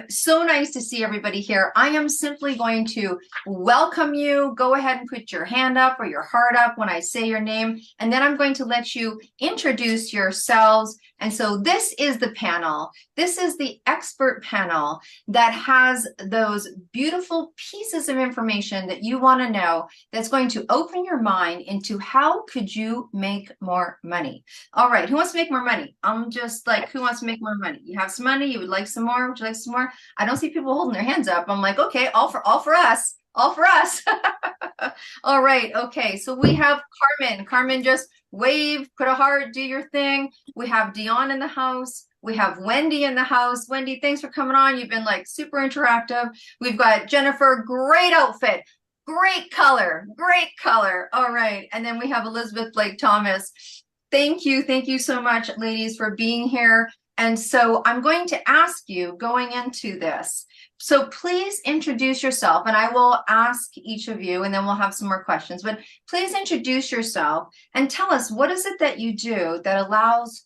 So nice to see everybody here. I am simply going to welcome you. Go ahead and put your hand up or your heart up when I say your name, and then I'm going to let you introduce yourselves. And so this is the panel. This is the expert panel that has those beautiful pieces of information that you want to know that's going to open your mind into how could you make more money. All right, who wants to make more money? I'm just like, who wants to make more money? You have some money, you would like some more? Would you like some more? I don't see people holding their hands up. I'm like, okay, all for us. All for us. All right, okay. So we have Carmen. Carmen, just wave, put a heart, do your thing. We have Dion in the house. We have Wendy in the house. Wendy, thanks for coming on. You've been like super interactive. We've got Jennifer, great outfit. Great color, great color. All right. And then we have Elizabeth Blake Thomas. Thank you. Thank you so much, ladies, for being here. And so I'm going to ask you going into this. So please introduce yourself, and I will ask each of you, and then we'll have some more questions. But please introduce yourself and tell us, what is it that you do that allows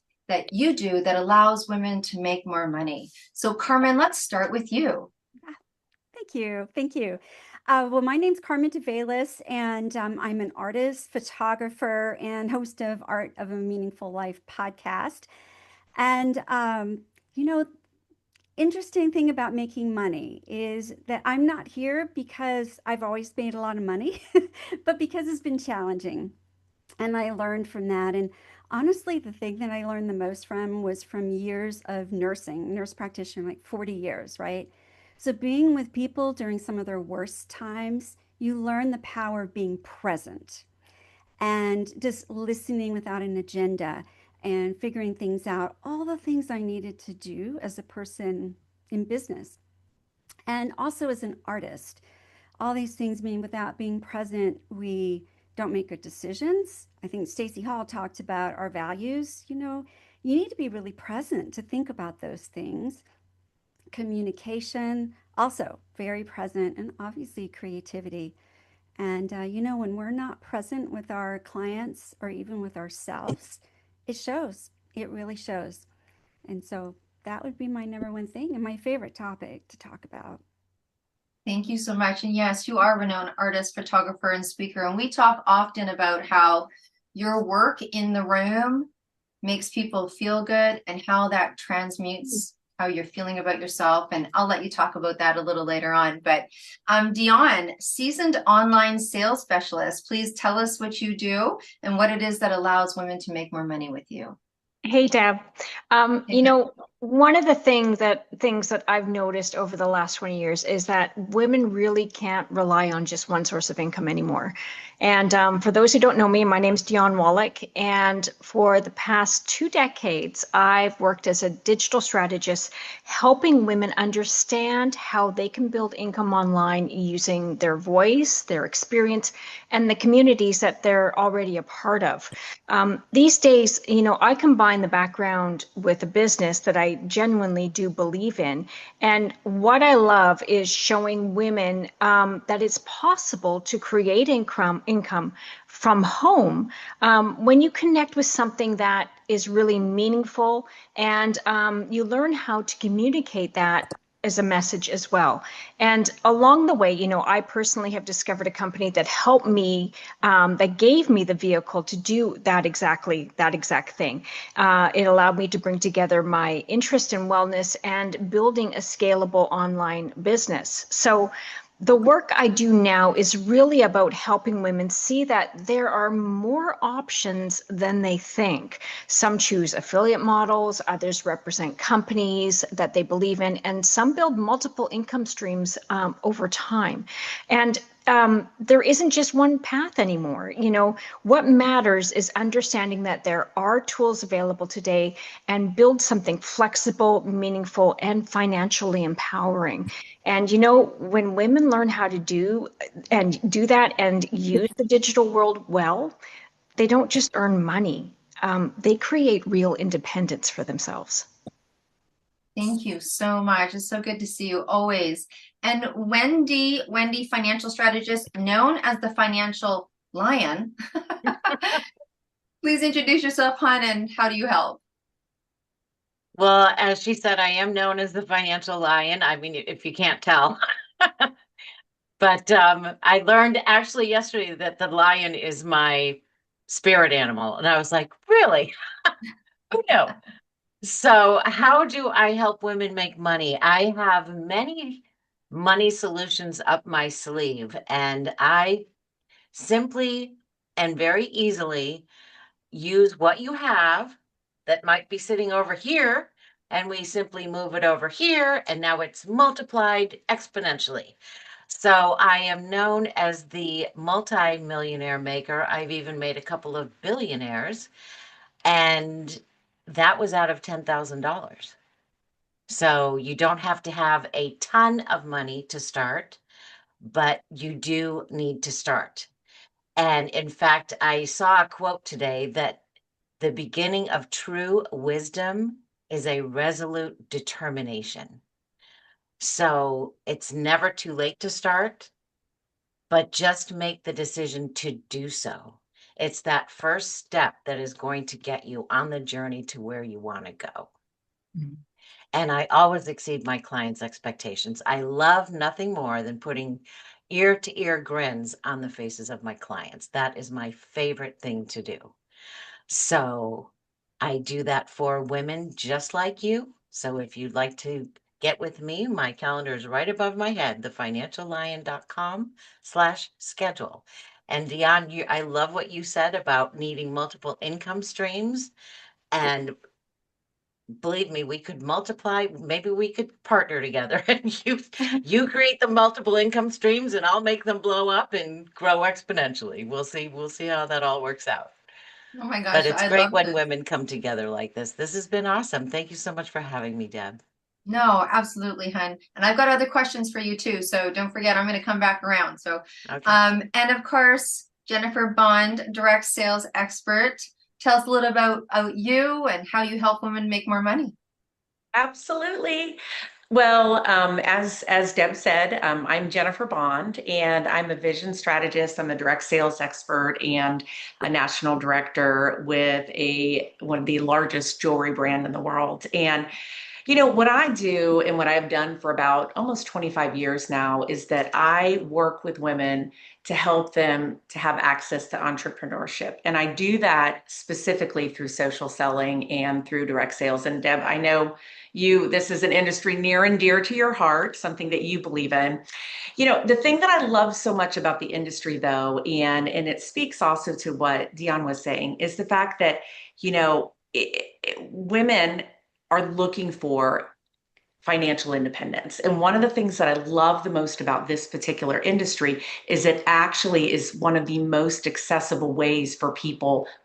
women to make more money? So Carmen, let's start with you. Thank you. Thank you. Well, my name's Carmen DeValis, and I'm an artist, photographer, and host of Art of a Meaningful Life podcast. And, interesting thing about making money is that I'm not here because I've always made a lot of money, but because it's been challenging. And I learned from that. And honestly, the thing that I learned the most from was from years of nursing, nurse practitioner, like 40 years, right? So being with people during some of their worst times, you learn the power of being present and just listening without an agenda and figuring things out, all the things I needed to do as a person in business and also as an artist. All these things mean without being present, we don't make good decisions. I think Stacey Hall talked about our values. You need to be really present to think about those things. Communication, also very present, and obviously creativity. And, when we're not present with our clients or even with ourselves, it shows. It really shows. And so that would be my number one thing and my favorite topic to talk about. Thank you so much. And yes, you are a renowned artist, photographer, and speaker. And we talk often about how your work in the room makes people feel good and how that transmutes how you're feeling about yourself. And I'll let you talk about that a little later on. But Dion, seasoned online sales specialist, please tell us what you do and what it is that allows women to make more money with you. Hey, Deb. One of the things that I've noticed over the last 20 years is that women really can't rely on just one source of income anymore. And for those who don't know me, my name's Dion Wallach. And for the past 2 decades, I've worked as a digital strategist, helping women understand how they can build income online using their voice, their experience, and the communities that they're already a part of. These days, I combine the background with a business that I genuinely do believe in. And what I love is showing women that it's possible to create income from home when you connect with something that is really meaningful, and you learn how to communicate that as a message as well. And along the way, I personally have discovered a company that helped me, that gave me the vehicle to do that exact thing. It allowed me to bring together my interest in wellness and building a scalable online business. So the work I do now is really about helping women see that there are more options than they think. Some choose affiliate models, others represent companies that they believe in, and some build multiple income streams over time. And there isn't just one path anymore. What matters is understanding that there are tools available today and build something flexible, meaningful, and financially empowering. And when women learn how to do that and use the digital world well, they don't just earn money. They create real independence for themselves. Thank you so much. It's so good to see you always. And Wendy, financial strategist, known as the Financial Lion. Please introduce yourself, hon, and how do you help? Well, as she said, I am known as the financial lion. I mean, if you can't tell. But I learned actually yesterday that the lion is my spirit animal. And I was like, really? Who knew? So, how do I help women make money? I have many money solutions up my sleeve, and I simply and very easily use what you have that might be sitting over here, and we simply move it over here, and now it's multiplied exponentially. So I am known as the multi-millionaire maker. I've even made a couple of billionaires, and that was out of $10,000. So you don't have to have a ton of money to start, but you do need to start. And in fact, I saw a quote today that the beginning of true wisdom is a resolute determination. So it's never too late to start, but just make the decision to do so. It's that first step that is going to get you on the journey to where you want to go. Mhm. And I always exceed my clients' expectations. I love nothing more than putting ear to ear grins on the faces of my clients. That is my favorite thing to do. So I do that for women just like you. So if you'd like to get with me, my calendar is right above my head, thefinanciallion.com/schedule. And Dion, I love what you said about needing multiple income streams. And believe me, we could multiply, maybe we could partner together and you create the multiple income streams and I'll make them blow up and grow exponentially. We'll see how that all works out. Oh my But gosh, it's I great love when this. women come together like this. This has been awesome. Thank you so much for having me, Deb. No, absolutely, hun. And I've got other questions for you too. So don't forget, I'm going to come back around. So, Okay. and of course, Jennifer Bond, direct sales expert. Tell us a little about you and how you help women make more money. Absolutely. Well, as Deb said, I'm Jennifer Bond, and I'm a vision strategist. I'm a direct sales expert and a national director with one of the largest jewelry brand in the world. And what I do and what I've done for about almost 25 years now is that I work with women to help them to have access to entrepreneurship. And I do that specifically through social selling and through direct sales. And Deb, I know this is an industry near and dear to your heart, something that you believe in. The thing that I love so much about the industry though, and it speaks also to what Dion was saying, is the fact that, women are looking for financial independence. And one of the things that I love the most about this particular industry is it actually is one of the most accessible ways for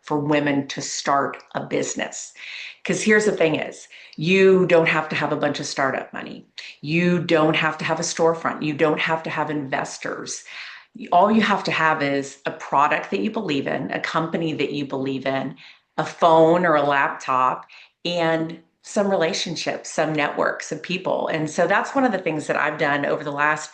women to start a business. Because here's the thing is, you don't have to have a bunch of startup money. You don't have to have a storefront. You don't have to have investors. All you have to have is a product that you believe in, a company that you believe in, a phone or a laptop, and some relationships, some networks of people. And so that's one of the things that I've done over the last,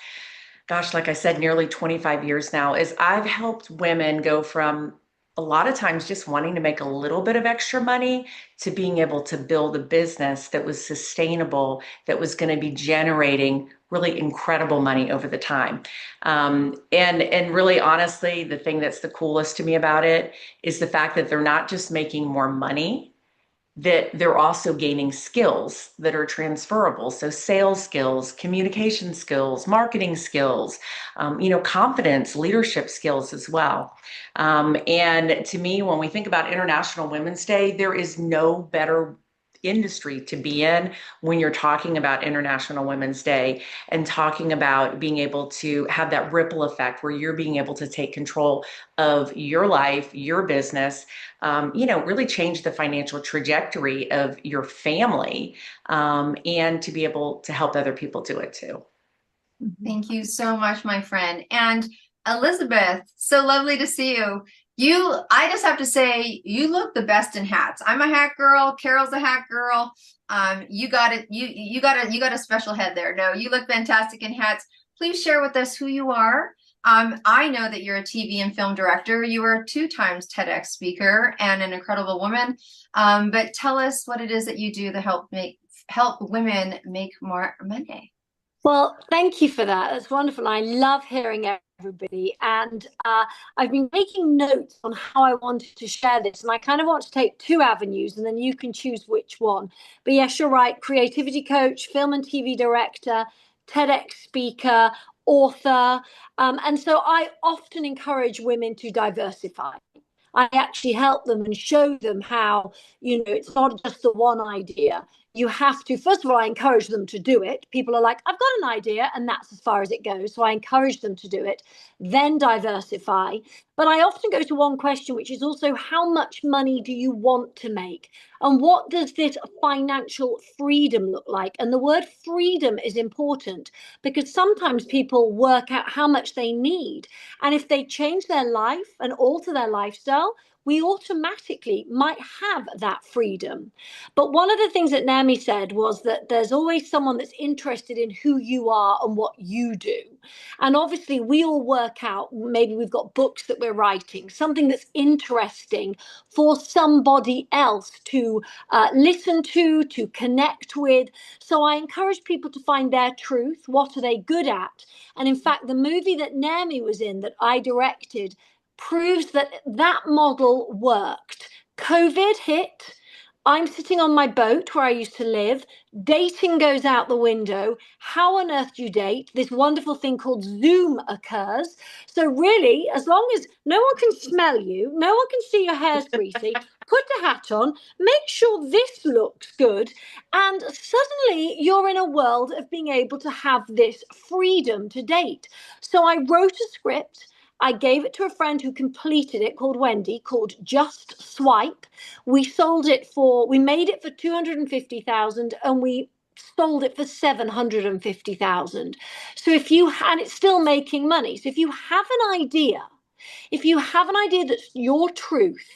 gosh, like I said, nearly 25 years now, is I've helped women go from a lot of times just wanting to make a little bit of extra money to being able to build a business that was sustainable, that was going to be generating really incredible money over the time. And really honestly, the thing that's the coolest to me about it is the fact that they're not just making more money, that they're also gaining skills that are transferable. So sales skills, communication skills, marketing skills, confidence, leadership skills as well. And to me, when we think about International Women's Day, there is no better industry to be in when you're talking about International Women's Day and talking about being able to have that ripple effect where you're being able to take control of your life, your business, really change the financial trajectory of your family, and to be able to help other people do it too. Thank you so much, my friend. And Elizabeth, so lovely to see you. I just have to say, you look the best in hats. I'm a hat girl. Carol's a hat girl. You got it. You got a special head there. No, you look fantastic in hats. Please share with us who you are, I know that you're a TV and film director. You were 2 times TEDx speaker and an incredible woman. But tell us what it is that you do to help women make more money. Well, thank you for that. That's wonderful. I love hearing everybody. And I've been making notes on how I wanted to share this. And I kind of want to take 2 avenues and then you can choose which one. But yes, you're right. Creativity coach, film and TV director, TEDx speaker, author. And so I often encourage women to diversify. I actually help them and show them how, it's not just the one idea. You have to, first of all, I encourage them to do it. People are like, I've got an idea, and that's as far as it goes. So I encourage them to do it, then diversify. But I often go to one question, which is also, how much money do you want to make? And what does this financial freedom look like? And the word freedom is important because sometimes people work out how much they need. And if they change their life and alter their lifestyle, we automatically might have that freedom. But one of the things that Naomi said was that there's always someone that's interested in who you are and what you do. And obviously, we all work out, maybe we've got books that we're writing, something that's interesting for somebody else to listen to connect with. So I encourage people to find their truth. What are they good at? And in fact, the movie that Naomi was in that I directed proves that that model worked. COVID hit. I'm sitting on my boat where I used to live. Dating goes out the window. How on earth do you date? This wonderful thing called Zoom occurs. So really, as long as no one can smell you, no one can see your hair's greasy, put a hat on, make sure this looks good, and suddenly you're in a world of being able to have this freedom to date. So I wrote a script. I gave it to a friend who completed it, called Wendy, called Just Swipe. We made it for 250,000 and we sold it for 750,000. So and it's still making money. So if you have an idea that's your truth,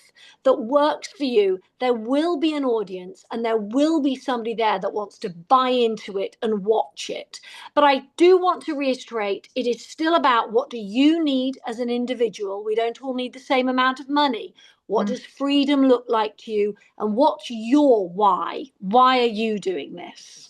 that works for you, there will be an audience and there will be somebody there that wants to buy into it and watch it. But I do want to reiterate, it is still about, what do you need as an individual? We don't all need the same amount of money. What does freedom look like to you? And what's your why? Why are you doing this?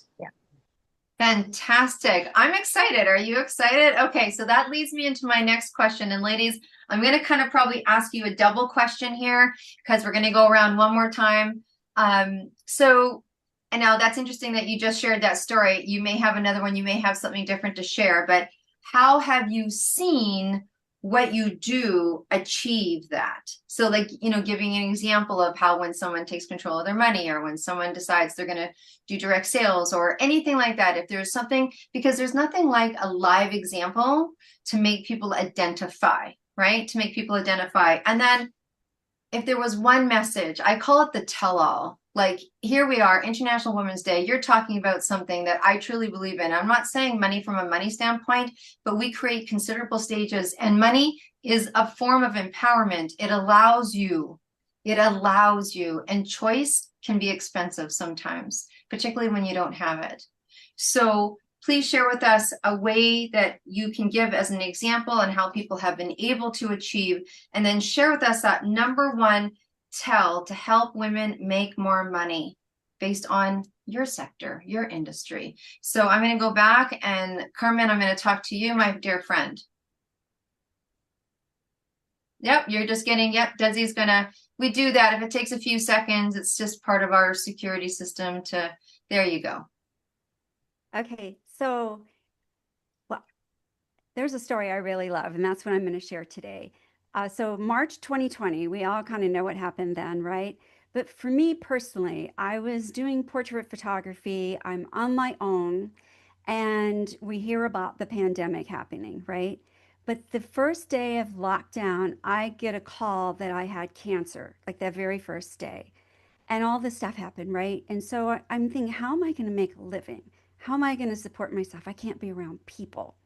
Fantastic. I'm excited. Are you excited? Okay, so that leads me into my next question. And ladies, I'm going to kind of probably ask you a double question here because we're going to go around one more time. And now that's interesting that you just shared that story. You may have another one. You may have something different to share, but how have you seen what you do achieve that? So like, giving an example of how when someone takes control of their money or when someone decides they're going to do direct sales or anything like that, if there's something, because there's nothing like a live example to make people identify, right? To make people identify. And then if there was one message, I call it the tell-all. Like, here we are, International Women's Day. You're talking about something that I truly believe in. I'm not saying money from a money standpoint, but we create considerable stages, and money is a form of empowerment. It allows you, and choice can be expensive sometimes, particularly when you don't have it. So please share with us a way that you can give as an example and how people have been able to achieve, and then share with us that number one tell to help women make more money based on your sector, your industry. So I'm going to go back, and Carmen, I'm going to talk to you, my dear friend. Yep, you're just getting, Desi's we do that. If it takes a few seconds, it's just part of our security system there you go. Okay, so, well, there's a story I really love, and that's what I'm going to share today. So March 2020, we all kind of know what happened then, right? But for me personally, I was doing portrait photography. I'm on my own, and we hear about the pandemic happening, right? But the first day of lockdown, I get a call that I had cancer, like that very first day. And all this stuff happened, right? And so I'm thinking, how am I going to make a living? How am I going to support myself? I can't be around people.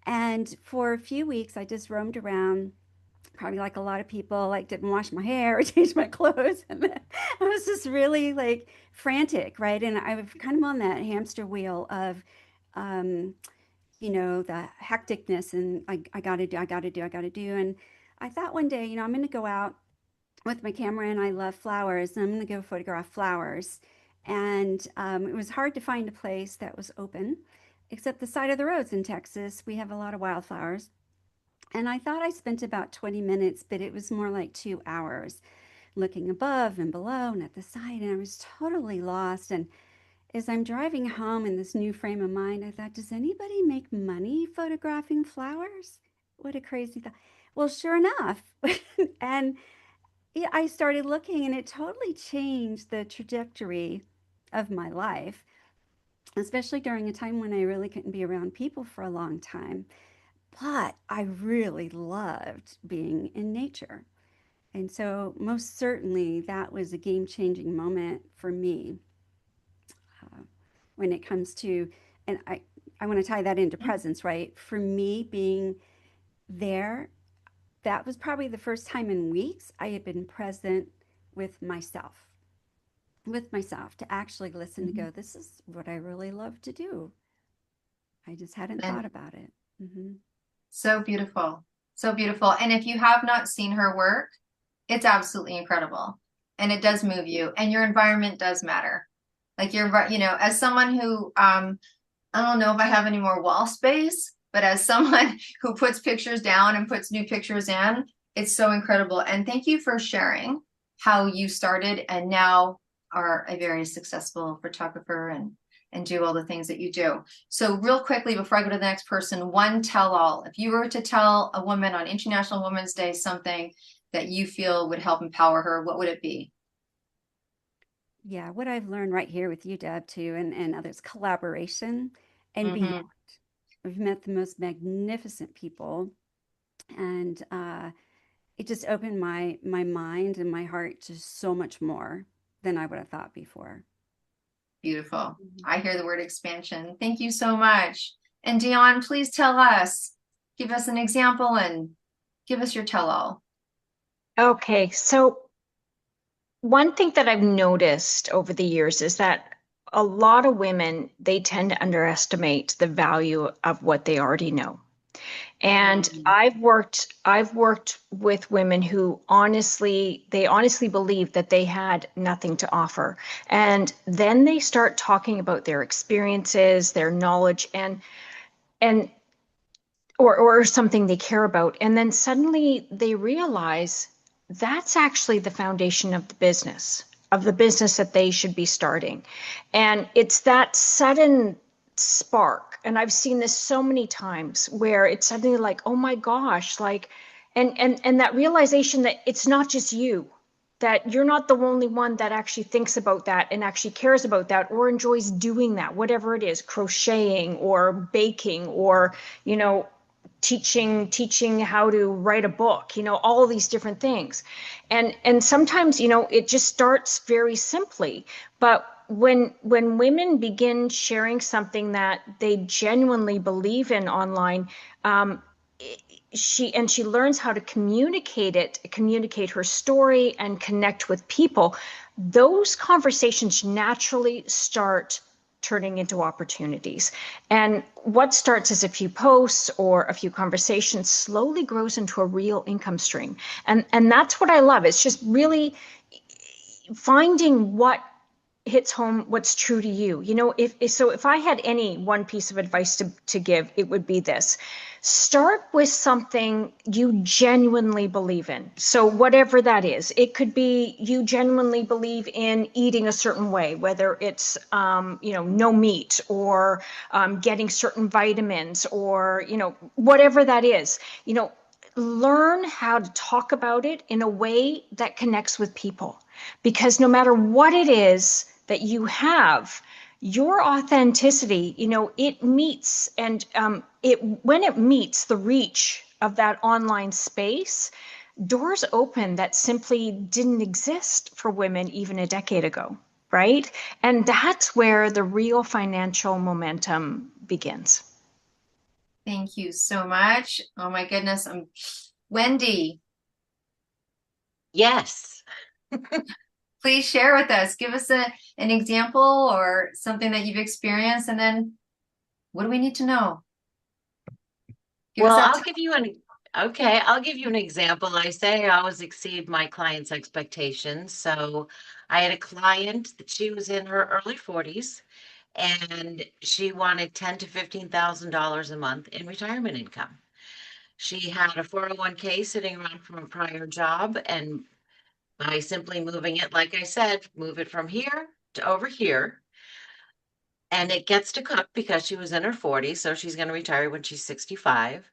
And for a few weeks, I just roamed around, probably like a lot of people, like didn't wash my hair or change my clothes. And then I was just really like frantic, right? And I was kind of on that hamster wheel of the hecticness and I gotta do, I gotta do, I gotta do. And I thought one day, I'm going to go out with my camera and I love flowers and I'm going to go photograph flowers. And it was hard to find a place that was open, except the side of the roads in Texas. We have a lot of wildflowers. And I thought I spent about 20 minutes, but it was more like 2 hours looking above and below and at the side. And I was totally lost. And as I'm driving home in this new frame of mind, I thought, does anybody make money photographing flowers? What a crazy thought. Well, sure enough. And yeah, I started looking and it totally changed the trajectory of my life, especially during a time when I really couldn't be around people for a long time. But I really loved being in nature. And so, most certainly, that was a game changing moment for me uh, when it comes to, and I want to tie that into presence, right? For me, being there, that was probably the first time in weeks I had been present with myself, to actually listen to Mhm. go, this is what I really love to do. I just hadn't And thought about it. so beautiful. So beautiful. And if you have not seen her work, it's absolutely incredible. And it does move you. And your environment does matter. Like you're right, as someone who I don't know if I have any more wall space, but as someone who puts pictures down and puts new pictures in, it's so incredible. And thank you for sharing how you started and now are a very successful photographer and do all the things that you do. So real quickly, before I go to the next person, one tell all. If you were to tell a woman on International Women's Day something that you feel would help empower her, what would it be? Yeah, what I've learned right here with you, Deb, too, and others, collaboration and beyond. Mm-hmm. We've met the most magnificent people, and it just opened my mind and my heart to so much more than I would have thought before. Beautiful. I hear the word expansion. Thank you so much. And Dion, please tell us, give us an example and give us your tell all. Okay, so one thing that I've noticed over the years is that a lot of women, they tend to underestimate the value of what they already know. And Mhm. I've worked with women who they honestly believe that they had nothing to offer. And then they start talking about their experiences, their knowledge, and or something they care about. And then suddenly they realize that's actually the foundation of the business that they should be starting. And it's that sudden spark. And I've seen this so many times where it's suddenly like, oh my gosh, like, and that realization that it's not just you, that you're not the only one that actually thinks about that and actually cares about that or enjoys doing that, whatever it is, crocheting or baking or, you know, teaching how to write a book, all of these different things. And sometimes, it just starts very simply. But when women begin sharing something that they genuinely believe in online, she learns how to communicate her story and connect with people, those conversations naturally start turning into opportunities. And what starts as a few posts or a few conversations slowly grows into a real income stream. And that's what I love. It's just really finding what hits home, what's true to you. If I had any one piece of advice to give, it would be this: start with something you genuinely believe in. So whatever that is, it could be you genuinely believe in eating a certain way, whether it's no meat or getting certain vitamins or whatever that is. Learn how to talk about it in a way that connects with people, because no matter what it is that you have, your authenticity, it meets, and when it meets the reach of that online space, doors open that simply didn't exist for women even a decade ago, right? And that's where the real financial momentum begins. Thank you so much. Oh my goodness. Wendy, Yes. please share with us. Give us an example or something that you've experienced, and then what do we need to know? Give us Well, that. I'll give you an example. I say I always exceed my clients' expectations. So I had a client that she was in her early 40s and she wanted ten to $15,000 a month in retirement income. She had a 401k sitting around from a prior job, and by simply moving it, like I said, move it from here to over here, and it gets to cook because she was in her 40s, so she's going to retire when she's 65.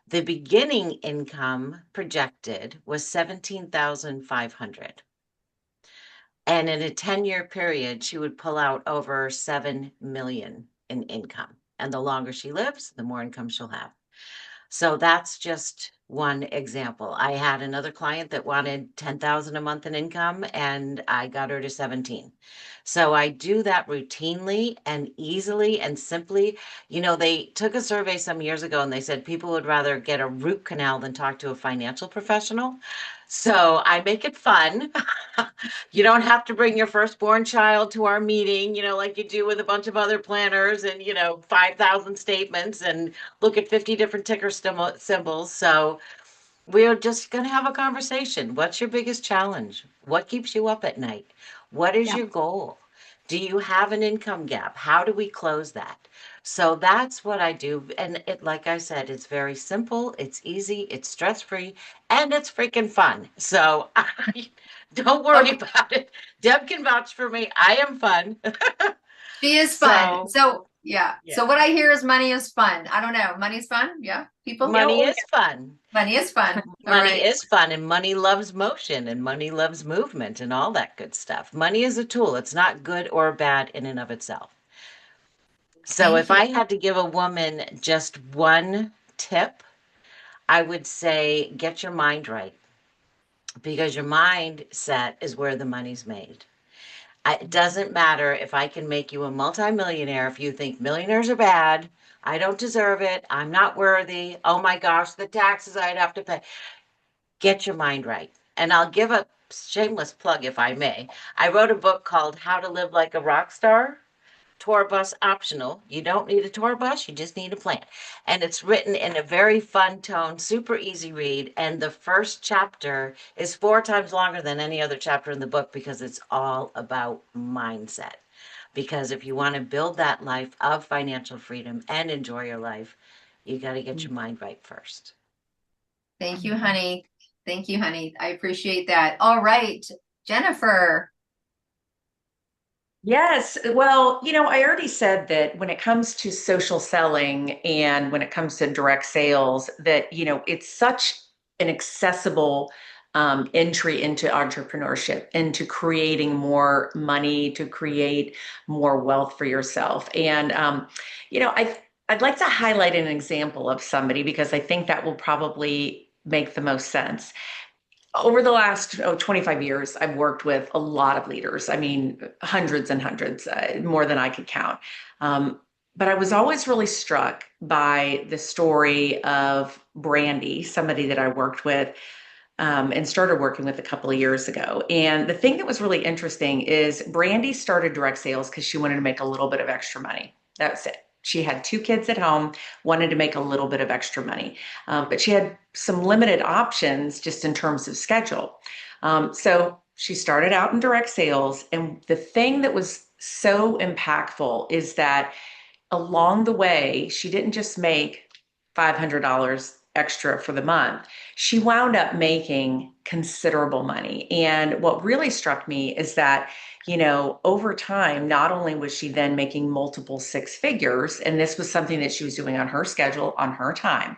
The beginning income projected was 17,500. And in a 10-year period, she would pull out over 7 million in income. And the longer she lives, the more income she'll have. So that's just one example. I had another client that wanted 10,000 a month in income and I got her to 17. So I do that routinely and easily and simply. You know, they took a survey some years ago and they said people would rather get a root canal than talk to a financial professional. So I make it fun. You don't have to bring your firstborn child to our meeting, like you do with a bunch of other planners and, 5,000 statements and look at 50 different ticker symbols. So we're just going to have a conversation. What's your biggest challenge? What keeps you up at night? What is Yeah. your goal? Do you have an income gap? How do we close that? So that's what I do. And like I said, it's very simple, it's easy, it's stress-free, and it's freaking fun. So don't worry Okay. about it. Deb can vouch for me. I am fun. She is fun. So, So yeah. yeah. So what I hear is money is fun. I don't know. Money is fun. Yeah. People. Money is fun. Money is fun. All Money right. is fun, and money loves motion, and money loves movement, and all that good stuff. Money is a tool. It's not good or bad in and of itself. So Thank if you. I had to give a woman just one tip, I would say get your mind right, because your mindset is where the money's made. It doesn't matter if I can make you a multimillionaire. If you think millionaires are bad, I don't deserve it, I'm not worthy, oh my gosh, the taxes I'd have to pay. Get your mind right. And I'll give a shameless plug, if I may. I wrote a book called How to Live Like a Rock Star. Tour bus optional. You don't need a tour bus, you just need a plan. And it's written in a very fun tone, super easy read. And the first chapter is 4 times longer than any other chapter in the book because it's all about mindset. Because if you want to build that life of financial freedom and enjoy your life, you got to get your mind right first. Thank you, honey. Thank you, honey. I appreciate that. All right, Jennifer. Yes. Well, I already said that when it comes to social selling and when it comes to direct sales, that, it's such an accessible entry into entrepreneurship, into creating more money, to create more wealth for yourself. And, I'd like to highlight an example of somebody because I think that will probably make the most sense. Over the last 25 years, I've worked with a lot of leaders. I mean, hundreds and hundreds, more than I could count. But I was always really struck by the story of Brandy, somebody that I worked with and started working with a couple of years ago. And the thing that was really interesting is Brandy started direct sales because she wanted to make a little bit of extra money. That's it. She had 2 kids at home, wanted to make a little bit of extra money, but she had some limited options just in terms of schedule. So she started out in direct sales. And the thing that was so impactful is that along the way, she didn't just make $500 extra for the month. She wound up making considerable money. And what really struck me is that, over time, not only was she then making multiple 6 figures, and this was something that she was doing on her schedule, on her time,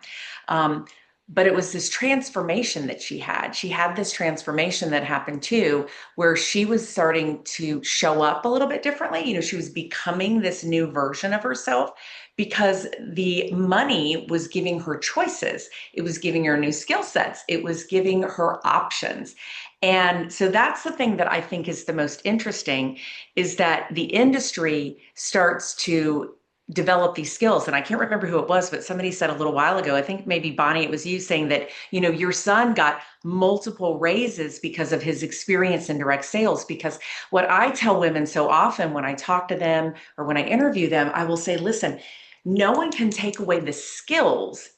but it was this transformation that she had. She had this transformation that happened too, where she was starting to show up a little bit differently. She was becoming this new version of herself because the money was giving her choices. It was giving her new skill sets. It was giving her options. And so that's the thing that I think is the most interesting, is that the industry starts to develop these skills. And I can't remember who it was, but somebody said a little while ago, I think maybe Bonnie, it was you, saying that, your son got multiple raises because of his experience in direct sales. Because what I tell women so often when I talk to them or when I interview them, I will say, listen, no one can take away the skills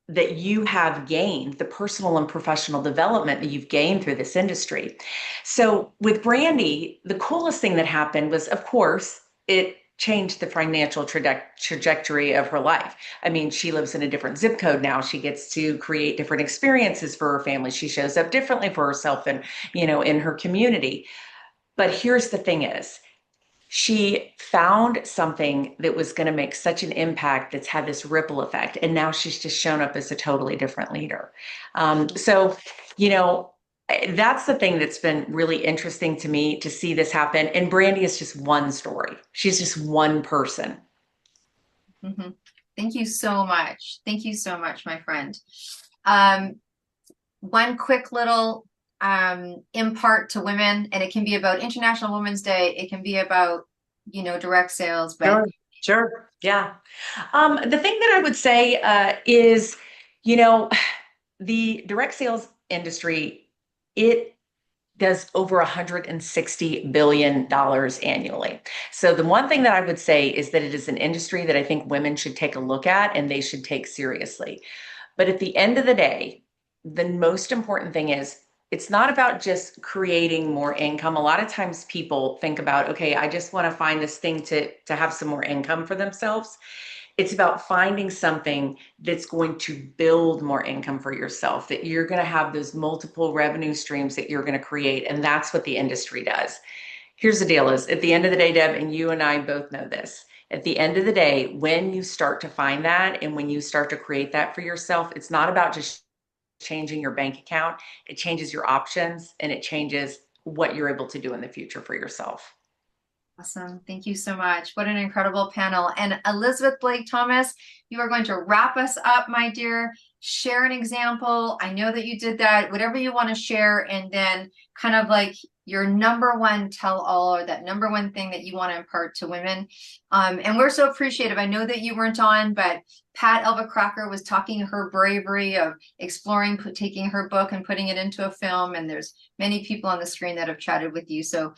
that you have gained, the personal and professional development that you've gained through this industry. So with Brandy, the coolest thing that happened was, of course, it changed the financial trajectory of her life. I mean, she lives in a different zip code now. She gets to create different experiences for her family. She shows up differently for herself and, in her community. But here's the thing is, she found something that was going to make such an impact that's had this ripple effect. And now she's just shown up as a totally different leader. So, that's the thing that's been really interesting to me to see this happen. And Brandy is just one story. She's just one person. Mm-hmm. Thank you so much. Thank you so much, my friend. One quick little impart to women, and it can be about International Women's Day. It can be about, direct sales, but Sure. Yeah. The thing that I would say is, the direct sales industry, it does over $160 billion annually. So the one thing that I would say is that it is an industry that I think women should take a look at and they should take seriously. But at the end of the day, the most important thing is it's not about just creating more income. A lot of times people think about, okay, I just want to find this thing to have some more income for themselves. It's about finding something that's going to build more income for yourself, that you're going to have those multiple revenue streams that you're going to create. And that's what the industry does. Here's the deal is, at the end of the day, Deb, and you and I both know this, at the end of the day, when you start to find that and when you start to create that for yourself, it's not about just changing your bank account. It changes your options and it changes what you're able to do in the future for yourself. Awesome. Thank you so much. What an incredible panel. And Elizabeth Blake Thomas, you are going to wrap us up, my dear. Share an example. I know that you did that, whatever you want to share, and then kind of like your number one tell all, or that number one thing that you want to impart to women. And we're so appreciative. I know that you weren't on, but Pat Elva Crocker was talking her bravery of exploring, taking her book and putting it into a film. And there's many people on the screen that have chatted with you. So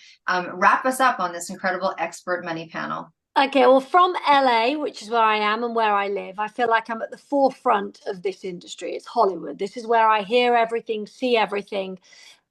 wrap us up on this incredible expert money panel. Okay, well, from LA, which is where I am and where I live, I feel like I'm at the forefront of this industry. It's Hollywood. This is where I hear everything, see everything.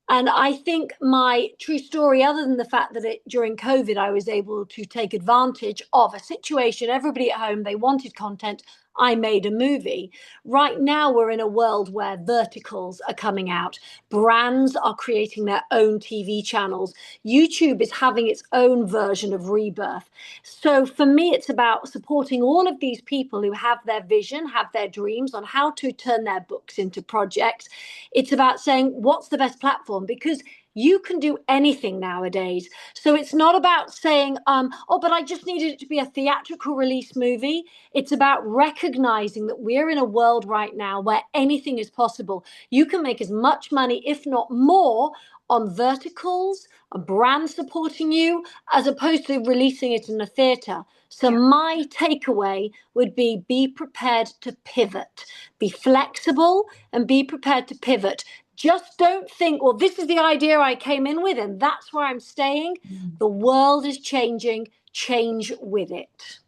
And I think my true story, other than the fact that during COVID, I was able to take advantage of a situation, everybody at home, they wanted content. I made a movie. Right now, we're in a world where verticals are coming out. Brands are creating their own TV channels. YouTube is having its own version of rebirth. So for me, it's about supporting all of these people who have their vision, have their dreams on how to turn their books into projects. It's about saying, what's the best platform? Because you can do anything nowadays. So it's not about saying, oh, but I just needed it to be a theatrical release movie. It's about recognizing that we're in a world right now where anything is possible. You can make as much money, if not more, on verticals, a brand supporting you, as opposed to releasing it in a theater. So my takeaway would be prepared to pivot, be flexible and be prepared to pivot. Just don't think, well, this is the idea I came in with and that's where I'm staying. The world is changing. Change with it.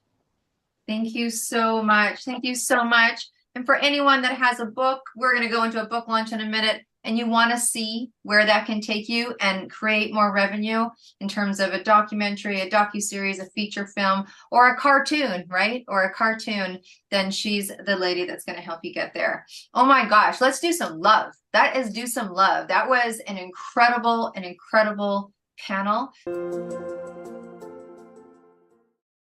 Thank you so much. Thank you so much. And for anyone that has a book, we're going to go into a book launch in a minute, and you want to see where that can take you and create more revenue in terms of a documentary, a docuseries, a feature film, or a cartoon, right? Or a cartoon, then she's the lady that's going to help you get there. Oh my gosh, let's do some love. That is do some love. That was an incredible panel.